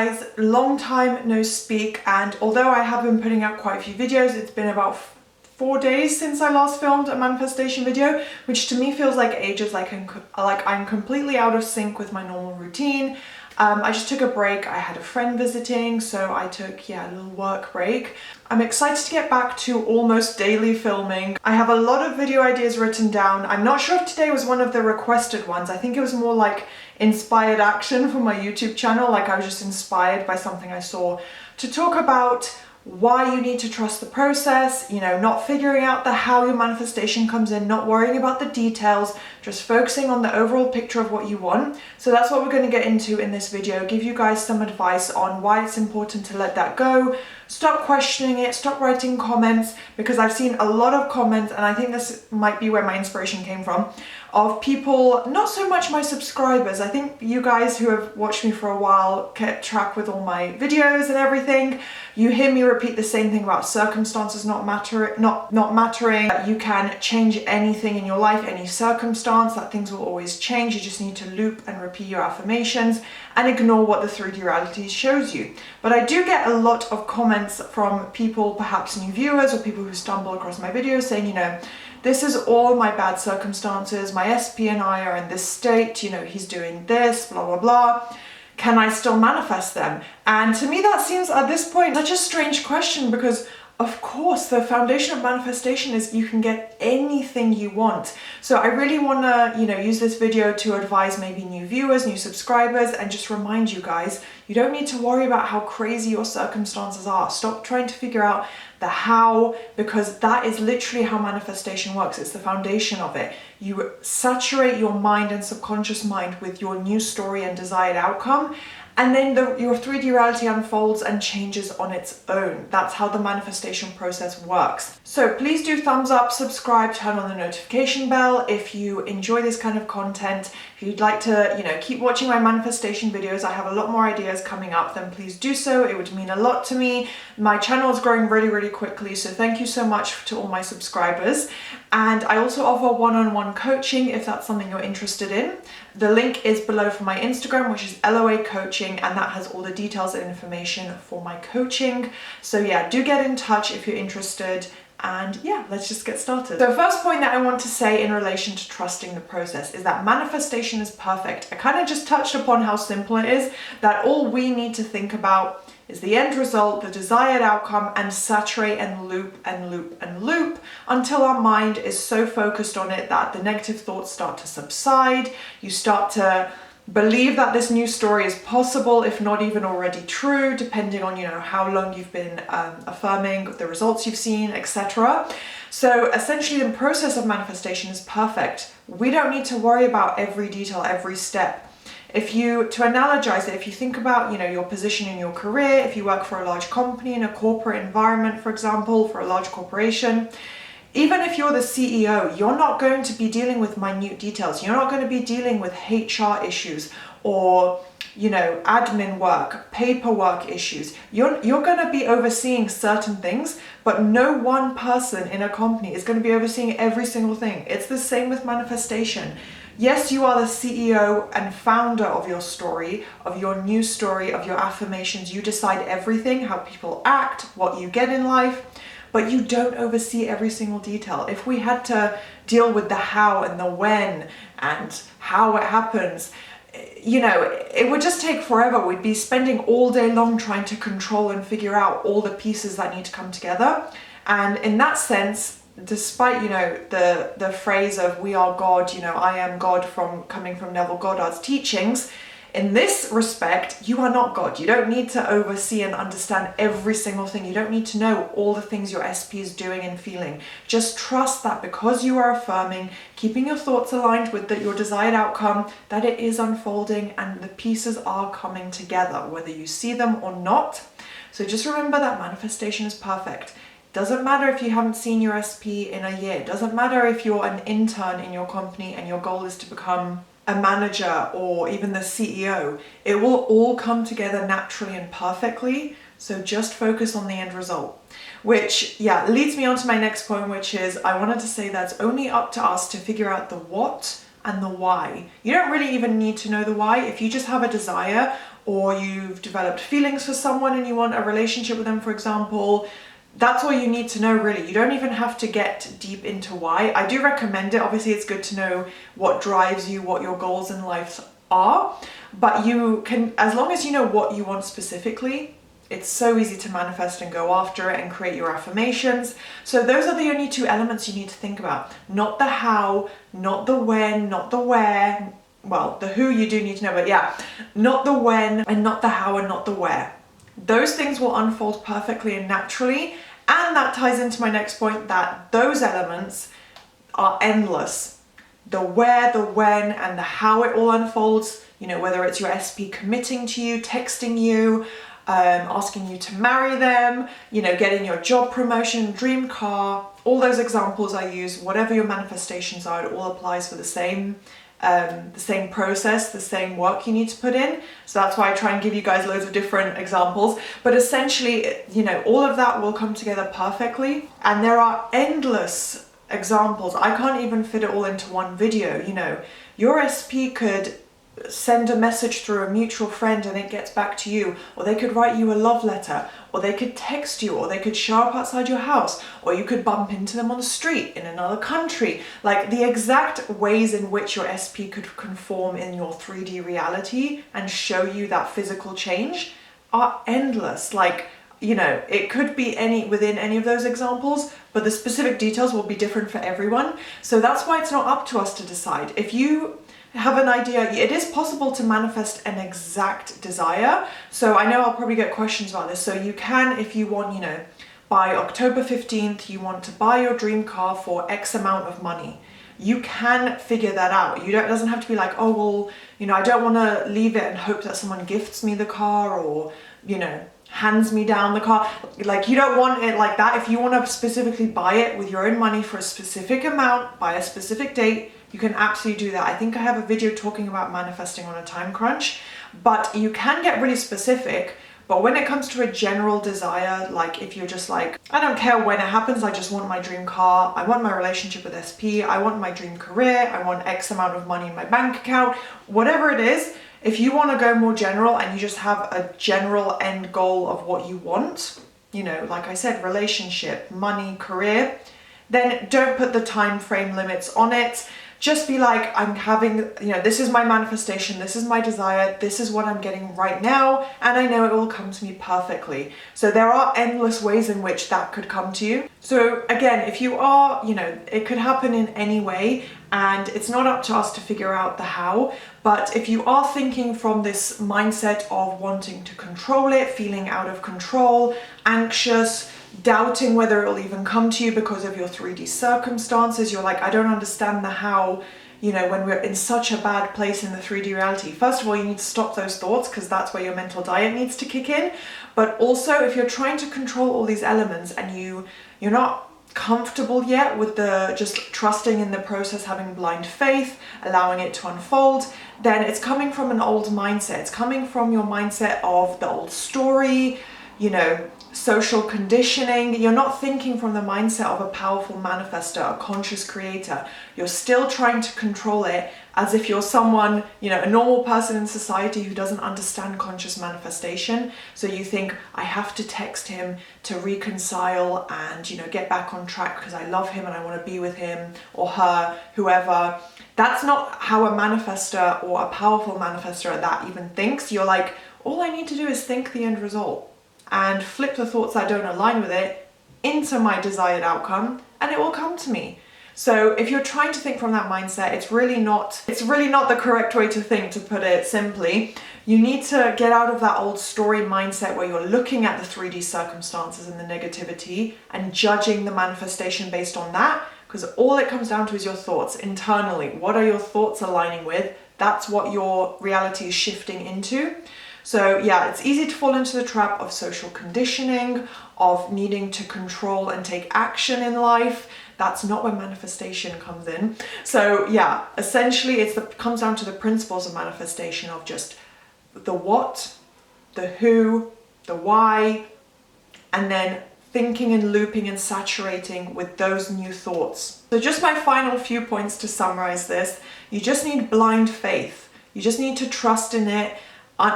guys, long time no speak, and although I have been putting out quite a few videos, it's been about 4 days since I last filmed a manifestation video, which to me feels like ages, like I'm completely out of sync with my normal routine. I just took a break. I had a friend visiting, so I took, a little work break. I'm excited to get back to almost daily filming. I have a lot of video ideas written down. I'm not sure if today was one of the requested ones. I think it was more like inspired action for my YouTube channel, like I was just inspired by something I saw, to talk about why you need to trust the process, not figuring out the how your manifestation comes in, not worrying about the details, just focusing on the overall picture of what you want. So that's what we're going to get into in this video, give you guys some advice on why it's important to let that go, stop questioning it, stop writing comments, because I've seen a lot of comments, and I think this might be where my inspiration came from, of people, not so much my subscribers. I think you guys who have watched me for a while, kept track with all my videos and everything. You hear me repeat the same thing about circumstances not mattering. You can change anything in your life, any circumstance, that things will always change. You just need to loop and repeat your affirmations and ignore what the 3D reality shows you. But I do get a lot of comments from people, perhaps new viewers or people who stumble across my videos saying, this is all my bad circumstances, my SP and I are in this state, he's doing this, blah, blah, blah. Can I still manifest them? And to me that seems at this point such a strange question, because of course the foundation of manifestation is you can get anything you want. So I really want to, use this video to advise maybe new viewers, new subscribers, and just remind you guys, you don't need to worry about how crazy your circumstances are. Stop trying to figure out the how, because that is literally how manifestation works. It's the foundation of it. You saturate your mind and subconscious mind with your new story and desired outcome, and then your 3D reality unfolds and changes on its own. That's how the manifestation process works. So please do thumbs up, subscribe, turn on the notification bell if you enjoy this kind of content. If you'd like to, keep watching my manifestation videos, I have a lot more ideas coming up, then please do so. It would mean a lot to me. My channel is growing really, really quickly, so thank you so much to all my subscribers. And I also offer one-on-one coaching if that's something you're interested in. The link is below for my Instagram, which is LOA Coaching, and that has all the details and information for my coaching. So yeah, do get in touch if you're interested. And yeah, let's just get started. So first point that I want to say in relation to trusting the process is that manifestation is perfect. I kind of just touched upon how simple it is, that all we need to think about is the end result, the desired outcome, and saturate and loop and loop and loop until our mind is so focused on it that the negative thoughts start to subside. You start to believe that this new story is possible, if not even already true, depending on how long you've been affirming the results you've seen, etc. So essentially the process of manifestation is perfect. We don't need to worry about every detail, every step. To analogize it, if you think about your position in your career, if you work for a large company in a corporate environment, for example, for a large corporation, even if you're the CEO, you're not going to be dealing with minute details. You're not going to be dealing with HR issues or, admin work, paperwork issues. You're going to be overseeing certain things, but no one person in a company is going to be overseeing every single thing. It's the same with manifestation. Yes, you are the CEO and founder of your story, of your new story, of your affirmations. You decide everything, how people act, what you get in life, but you don't oversee every single detail. If we had to deal with the how and the when and how it happens, it would just take forever. We'd be spending all day long trying to control and figure out all the pieces that need to come together. And in that sense, despite the phrase of we are God, I am God, coming from Neville Goddard's teachings, in this respect you are not God. You don't need to oversee and understand every single thing. You don't need to know all the things your SP is doing and feeling. Just trust that because you are affirming, keeping your thoughts aligned with your desired outcome, that it is unfolding and the pieces are coming together, whether you see them or not. So just remember that manifestation is perfect. Doesn't matter if you haven't seen your SP in a year. Doesn't matter if you're an intern in your company and your goal is to become a manager or even the CEO. It will all come together naturally and perfectly. So just focus on the end result. Which, leads me on to my next point, which is I wanted to say that it's only up to us to figure out the what and the why. You don't really even need to know the why. If you just have a desire, or you've developed feelings for someone and you want a relationship with them, for example, that's all you need to know, really. You don't even have to get deep into why. I do recommend it. Obviously, it's good to know what drives you, what your goals in life are, but you can, as long as you know what you want specifically, it's so easy to manifest and go after it and create your affirmations. So those are the only two elements you need to think about. Not the how, not the when, not the where. Well, the who you do need to know, but yeah, not the when and not the how and not the where. Those things will unfold perfectly and naturally. And that ties into my next point, that those elements are endless. The where, the when, and the how it all unfolds, you know, whether it's your SP committing to you, texting you, asking you to marry them, you know, getting your job promotion, dream car, all those examples I use, whatever your manifestations are, it all applies for the same process, the same work you need to put in. So that's why I try and give you guys loads of different examples. But essentially, you know, all of that will come together perfectly. And there are endless examples. I can't even fit it all into one video. You know, your SP could send a message through a mutual friend and it gets back to you, or they could write you a love letter, or they could text you, or they could show up outside your house, or you could bump into them on the street in another country. Like, the exact ways in which your SP could conform in your 3D reality and show you that physical change are endless. Like, you know, it could be within any of those examples, but the specific details will be different for everyone. So that's why it's not up to us to decide. If you have an idea, it is possible to manifest an exact desire. So I know I'll probably get questions about this. So you can, if you want, you know, by October 15th, you want to buy your dream car for X amount of money. You can figure that out. It doesn't have to be like, oh, well, you know, I don't want to leave it and hope that someone gifts me the car, or, you know, hands me down the car. Like, you don't want it like that. If you want to specifically buy it with your own money for a specific amount by a specific date, you can absolutely do that. I think I have a video talking about manifesting on a time crunch, but you can get really specific. But when it comes to a general desire, like if you're just like, I don't care when it happens, I just want my dream car, I want my relationship with SP, I want my dream career, I want X amount of money in my bank account, whatever it is, if you want to go more general and you just have a general end goal of what you want, you know, like I said, relationship, money, career, then don't put the time frame limits on it. Just be like, I'm having, you know, this is my manifestation, this is my desire, this is what I'm getting right now, and I know it will come to me perfectly. So there are endless ways in which that could come to you. So again, if you are, you know, it could happen in any way, and it's not up to us to figure out the how, but if you are thinking from this mindset of wanting to control it, feeling out of control, anxious, doubting whether it'll even come to you because of your 3D circumstances, you're like, I don't understand the how, you know, when we're in such a bad place in the 3D reality. First of all, you need to stop those thoughts, because that's where your mental diet needs to kick in. But also, if you're trying to control all these elements and you're not comfortable yet with the just trusting in the process, having blind faith, allowing it to unfold, then it's coming from an old mindset. It's coming from your mindset of the old story, you know, social conditioning. You're not thinking from the mindset of a powerful manifestor, a conscious creator. You're still trying to control it as if you're someone, you know, a normal person in society who doesn't understand conscious manifestation. So you think, I have to text him to reconcile and, you know, get back on track because I love him and I want to be with him or her, whoever. That's not how a manifestor or a powerful manifestor at that even thinks. You're like, all I need to do is think the end result and flip the thoughts that don't align with it into my desired outcome, and it will come to me. So if you're trying to think from that mindset, it's really not the correct way to think, to put it simply. You need to get out of that old story mindset where you're looking at the 3D circumstances and the negativity and judging the manifestation based on that, because all it comes down to is your thoughts internally. What are your thoughts aligning with? That's what your reality is shifting into. So yeah, it's easy to fall into the trap of social conditioning, of needing to control and take action in life. That's not where manifestation comes in. So yeah, essentially it comes down to the principles of manifestation of just the what, the who, the why, and then thinking and looping and saturating with those new thoughts. So just my final few points to summarize this. You just need blind faith. You just need to trust in it.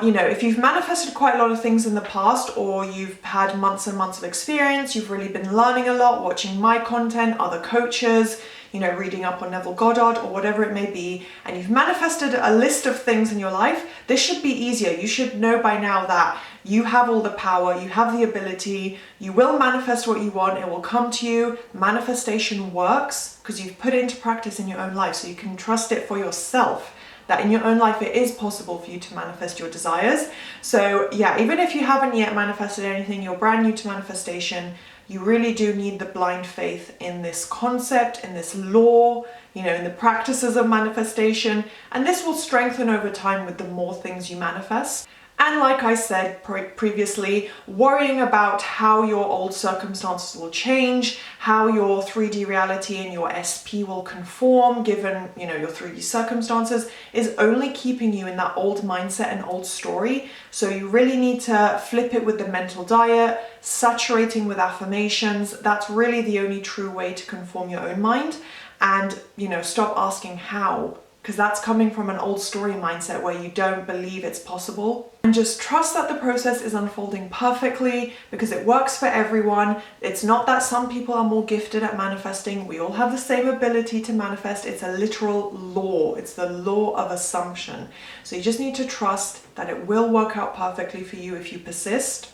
You know, if you've manifested quite a lot of things in the past, or you've had months and months of experience, you've really been learning a lot, watching my content, other coaches, you know, reading up on Neville Goddard or whatever it may be, and you've manifested a list of things in your life, this should be easier. You should know by now that you have all the power, you have the ability, you will manifest what you want, it will come to you. Manifestation works because you've put it into practice in your own life, so you can trust it for yourself. That in your own life it is possible for you to manifest your desires. So yeah, even if you haven't yet manifested anything, you're brand new to manifestation, you really do need the blind faith in this concept, in this law, you know, in the practices of manifestation, and this will strengthen over time with the more things you manifest. And like I said previously, worrying about how your old circumstances will change, how your 3D reality and your SP will conform given, you know, your 3D circumstances, is only keeping you in that old mindset and old story. So you really need to flip it with the mental diet, saturating with affirmations. That's really the only true way to conform your own mind. And, you know, stop asking how, because that's coming from an old story mindset where you don't believe it's possible. And just trust that the process is unfolding perfectly because it works for everyone. It's not that some people are more gifted at manifesting. We all have the same ability to manifest. It's a literal law. It's the law of assumption. So you just need to trust that it will work out perfectly for you if you persist.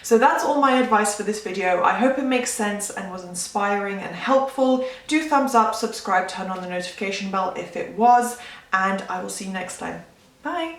So that's all my advice for this video. I hope it makes sense and was inspiring and helpful. Do thumbs up, subscribe, turn on the notification bell if it was, and I will see you next time. Bye!